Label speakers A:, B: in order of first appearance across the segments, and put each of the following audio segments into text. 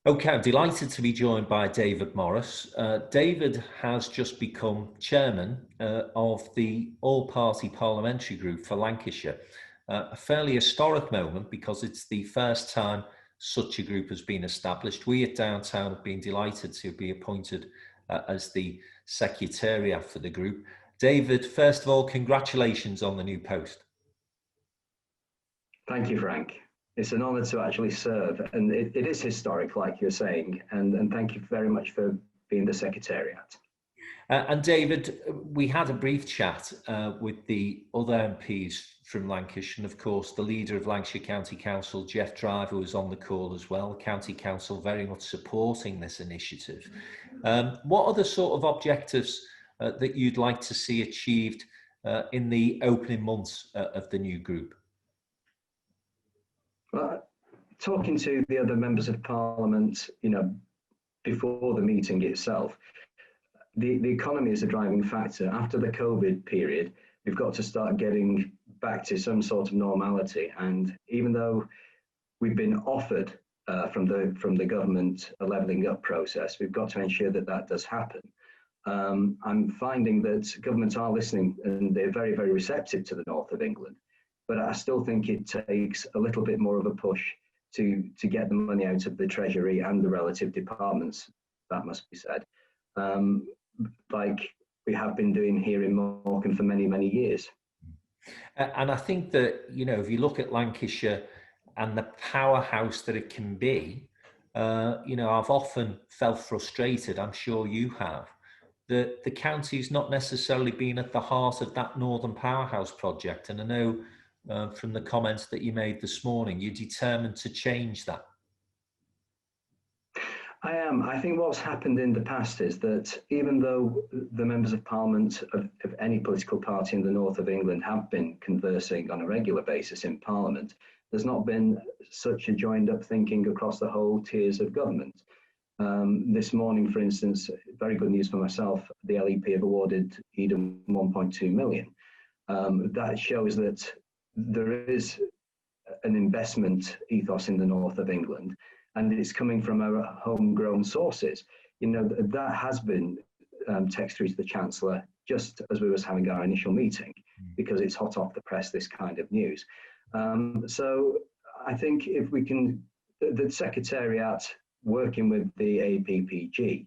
A: Okay, I'm delighted to be joined by David Morris. David has just become chairman of the All-Party Parliamentary Group for Lancashire. A fairly historic moment because it's the first time such a group has been established. We at Downtown have been delighted to be appointed as the secretariat for the group. David, first of all, congratulations on the new post.
B: Thank you, Frank. It's an honour to actually serve, and it is historic, like you're saying, and thank you very much for being the secretariat.
A: And David, we had a brief chat with the other MPs from Lancashire, and of course the leader of Lancashire County Council, Jeff Driver, was on the call as well. The County Council very much supporting this initiative. What are the sort of objectives that you'd like to see achieved in the opening months of the new group?
B: Well, talking to the other members of Parliament, before the meeting itself, the economy is a driving factor. After the COVID period, we've got to start getting back to some sort of normality. And even though we've been offered from the government a levelling up process, we've got to ensure that that does happen. I'm finding that governments are listening and they're very, very receptive to the north of England. But I still think it takes a little bit more of a push to get the money out of the Treasury and the relative departments, that must be said, like we have been doing here in Morecambe for many, many years.
A: And I think that, if you look at Lancashire and the powerhouse that it can be, I've often felt frustrated, I'm sure you have, that the county's not necessarily been at the heart of that Northern Powerhouse project. And I know from the comments that you made this morning, you're determined to change that.
B: I am. I think what's happened in the past is that even though the members of Parliament of any political party in the north of England have been conversing on a regular basis in Parliament, there's not been such a joined up thinking across the whole tiers of government. This morning, for instance, very good news for myself, the LEP have awarded Eden 1.2 million. That shows that there is an investment ethos in the north of England, and it's coming from our homegrown sources. That has been text through to the Chancellor just as we was having our initial meeting, because it's hot off the press, this kind of news. So I think if we can, the Secretariat working with the APPG,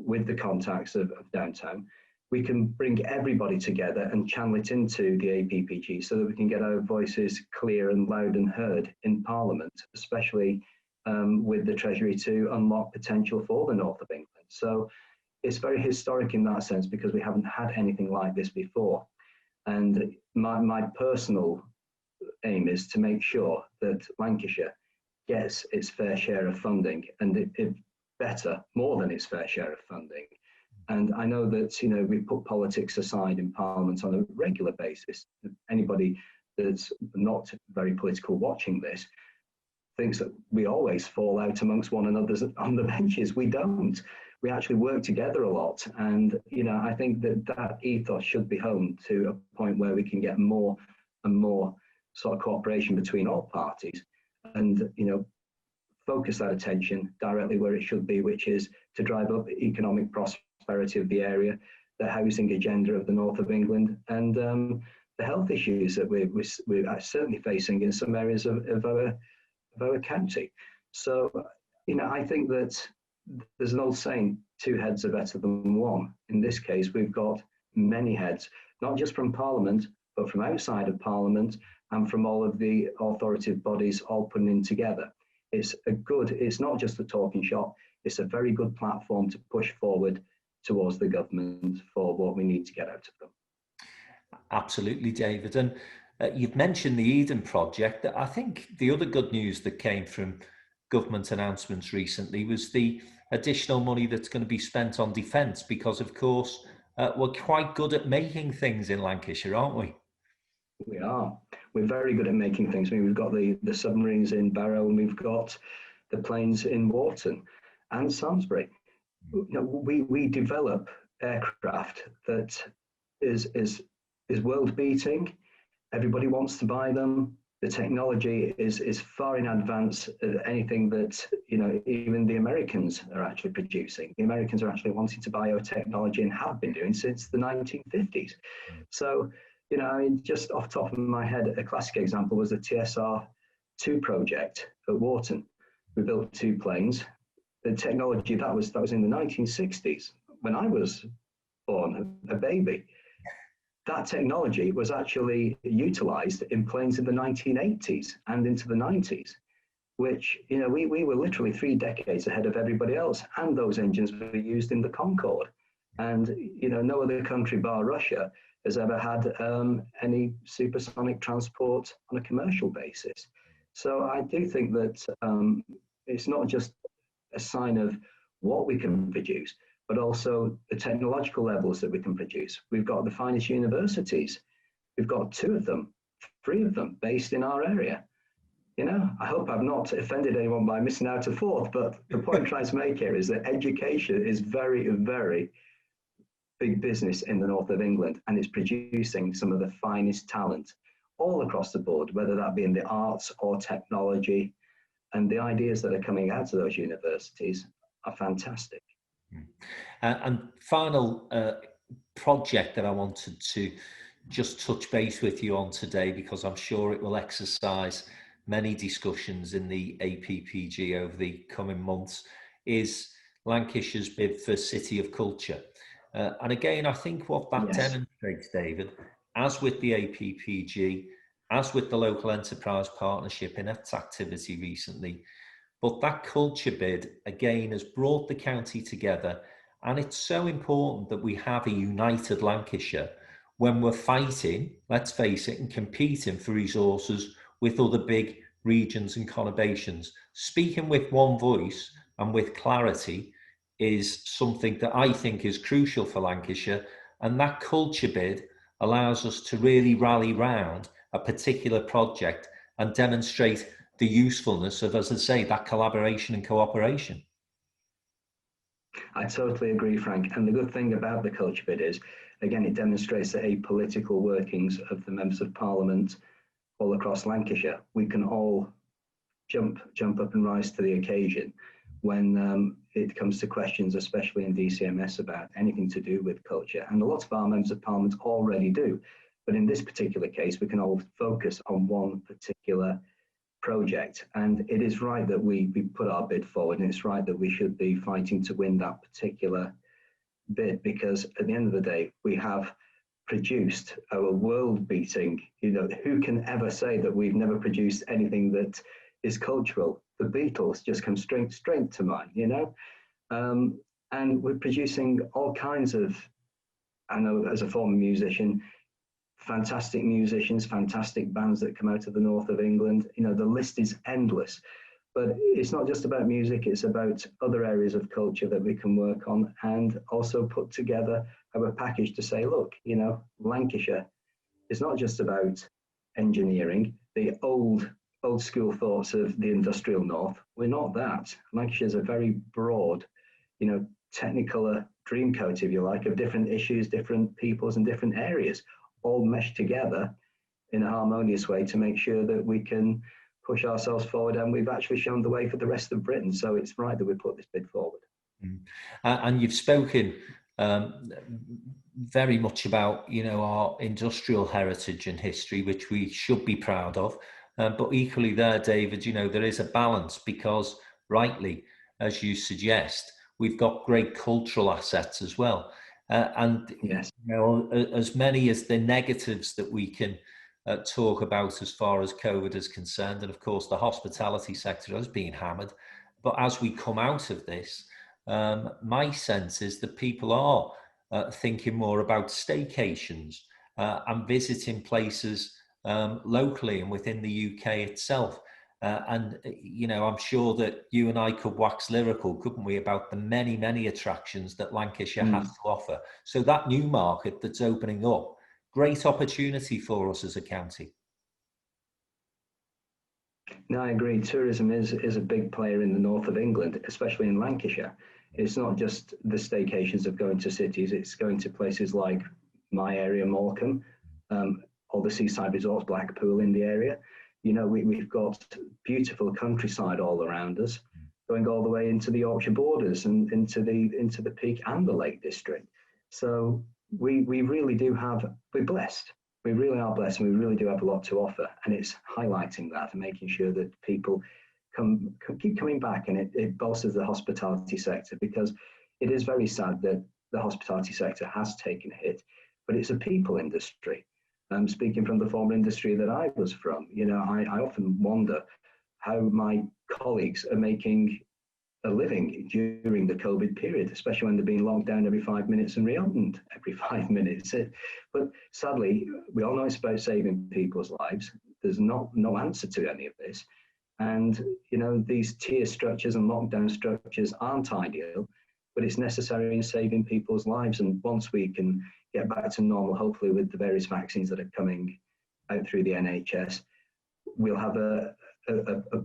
B: with the contacts of Downtown, we can bring everybody together and channel it into the APPG so that we can get our voices clear and loud and heard in Parliament, especially with the Treasury to unlock potential for the north of England. So it's very historic in that sense because we haven't had anything like this before. And my personal aim is to make sure that Lancashire gets its fair share of funding, and it better, more than its fair share of funding. And I know that, we put politics aside in Parliament on a regular basis. Anybody that's not very political watching this thinks that we always fall out amongst one another on the benches. We don't. We actually work together a lot. And, I think that ethos should be honed to a point where we can get more and more sort of cooperation between all parties and, focus that attention directly where it should be, which is to drive up economic prosperity of the area, the housing agenda of the north of England, and the health issues that we're certainly facing in some areas of our county. So, I think that there's an old saying, two heads are better than one. In this case, we've got many heads, not just from Parliament, but from outside of Parliament and from all of the authoritative bodies all putting in together. It's not just a talking shop, it's a very good platform to push forward towards the government for what we need to get out of them.
A: Absolutely, David. And you've mentioned the Eden project. I think the other good news that came from government announcements recently was the additional money that's going to be spent on defence, because of course we're quite good at making things in Lancashire, aren't we?
B: We are. We're very good at making things. I mean, we've got the submarines in Barrow, and we've got the planes in Wharton and Salisbury. We develop aircraft that is world beating. Everybody wants to buy them. the technology is far in advance of anything that, you know, even the Americans are actually producing. The Americans are actually wanting to biotechnology and have been doing since the 1950s. So, you know, I mean, just off the top of my head, a classic example was the TSR-2 project at Wharton. We built 2 planes. The technology that was in the 1960s when I was born, a baby. That technology was actually utilized in planes in the 1980s and into the 90s, which, you know, we were literally 3 decades ahead of everybody else, and those engines were used in the Concorde. And, you know, no other country bar Russia has ever had any supersonic transport on a commercial basis. So I do think that it's not just a sign of what we can produce, but also the technological levels that we can produce. We've got the finest universities. We've got 2 of them, 3 of them based in our area. You know, I hope I've not offended anyone by missing out a 4th, but the point I'm trying to make here is that education is very, very big business in the north of England, and it's producing some of the finest talent all across the board, whether that be in the arts or technology, and the ideas that are coming out of those universities are fantastic.
A: And final project that I wanted to just touch base with you on today, because I'm sure it will exercise many discussions in the APPG over the coming months, is Lancashire's bid for City of Culture. And again, I think what that demonstrates, David, as with the APPG, as with the Local Enterprise Partnership in its activity recently, but that culture bid, again, has brought the county together. And it's so important that we have a united Lancashire when we're fighting, let's face it, and competing for resources with other big regions and conurbations. Speaking with one voice and with clarity is something that I think is crucial for Lancashire. And that culture bid allows us to really rally round a particular project and demonstrate the usefulness of, as I say, that collaboration and cooperation.
B: I totally agree, Frank. And the good thing about the culture bid is, again, it demonstrates the apolitical workings of the members of Parliament all across Lancashire. We can all jump up and rise to the occasion when it comes to questions, especially in DCMS, about anything to do with culture. And a lot of our members of Parliament already do. But in this particular case, we can all focus on one particular project, and it is right that we put our bid forward, and it's right that we should be fighting to win that particular bid, because at the end of the day we have produced our world-beating, you know, who can ever say that we've never produced anything that is cultural? The Beatles just come straight to mind, you know. And we're producing all kinds of, I know as a former musician, fantastic musicians, fantastic bands that come out of the north of England. You know, the list is endless. But it's not just about music, it's about other areas of culture that we can work on, and also put together our package to say, look, you know, Lancashire is not just about engineering, the old school thoughts of the industrial north. We're not that. Lancashire is a very broad, you know, technicolor dream coat, if you like, of different issues, different peoples and different areas, all meshed together in a harmonious way to make sure that we can push ourselves forward, and we've actually shown the way for the rest of Britain. So it's right that we put this bid forward.
A: And you've spoken very much about, you know, our industrial heritage and history, which we should be proud of. But equally there, David, you know, there is a balance, because rightly, as you suggest, we've got great cultural assets as well. And
B: yes,
A: you know, as many as the negatives that we can talk about as far as COVID is concerned, and of course the hospitality sector has been hammered, but as we come out of this, my sense is that people are thinking more about staycations and visiting places locally and within the UK itself. And, you know, I'm sure that you and I could wax lyrical, couldn't we, about the many, many attractions that Lancashire has to offer. So that new market that's opening up, great opportunity for us as a county.
B: No, I agree. Tourism is a big player in the north of England, especially in Lancashire. It's not just the staycations of going to cities, it's going to places like my area, Morecambe, or the seaside resorts, Blackpool in the area. You know, we've got beautiful countryside all around us, going all the way into the Yorkshire borders and into the Peak and the Lake District. So we really do have, we're blessed. We really are blessed, and we really do have a lot to offer. And it's highlighting that and making sure that people keep coming back, and it bolsters the hospitality sector, because it is very sad that the hospitality sector has taken a hit, but it's a people industry. Speaking from the former industry that I was from, you know, I often wonder how my colleagues are making a living during the COVID period, especially when they're being locked down every 5 minutes and reopened every 5 minutes. But sadly, we all know it's about saving people's lives. There's no answer to any of this. And, you know, these tier structures and lockdown structures aren't ideal, but it's necessary in saving people's lives. And once we can get back to normal, hopefully with the various vaccines that are coming out through the NHS, we'll have a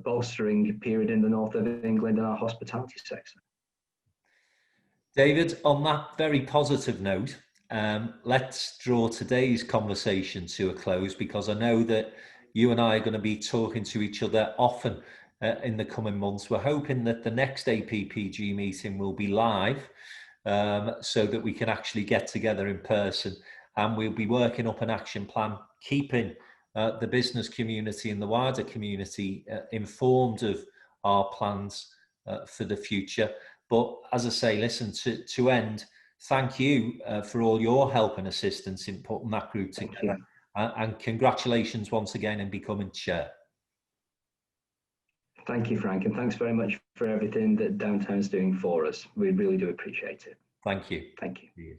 B: bolstering period in the north of England in our hospitality sector.
A: David, on that very positive note, let's draw today's conversation to a close, because I know that you and I are going to be talking to each other often in the coming months. We're hoping that the next APPG meeting will be live, so that we can actually get together in person, and we'll be working up an action plan, keeping the business community and the wider community informed of our plans for the future. But as I say, listen, to end, thank you for all your help and assistance in putting that group together. And congratulations once again in becoming chair.
B: Thank you, Frank, and thanks very much for everything that Downtown's doing for us. We really do appreciate it.
A: Thank you.
B: Thank you.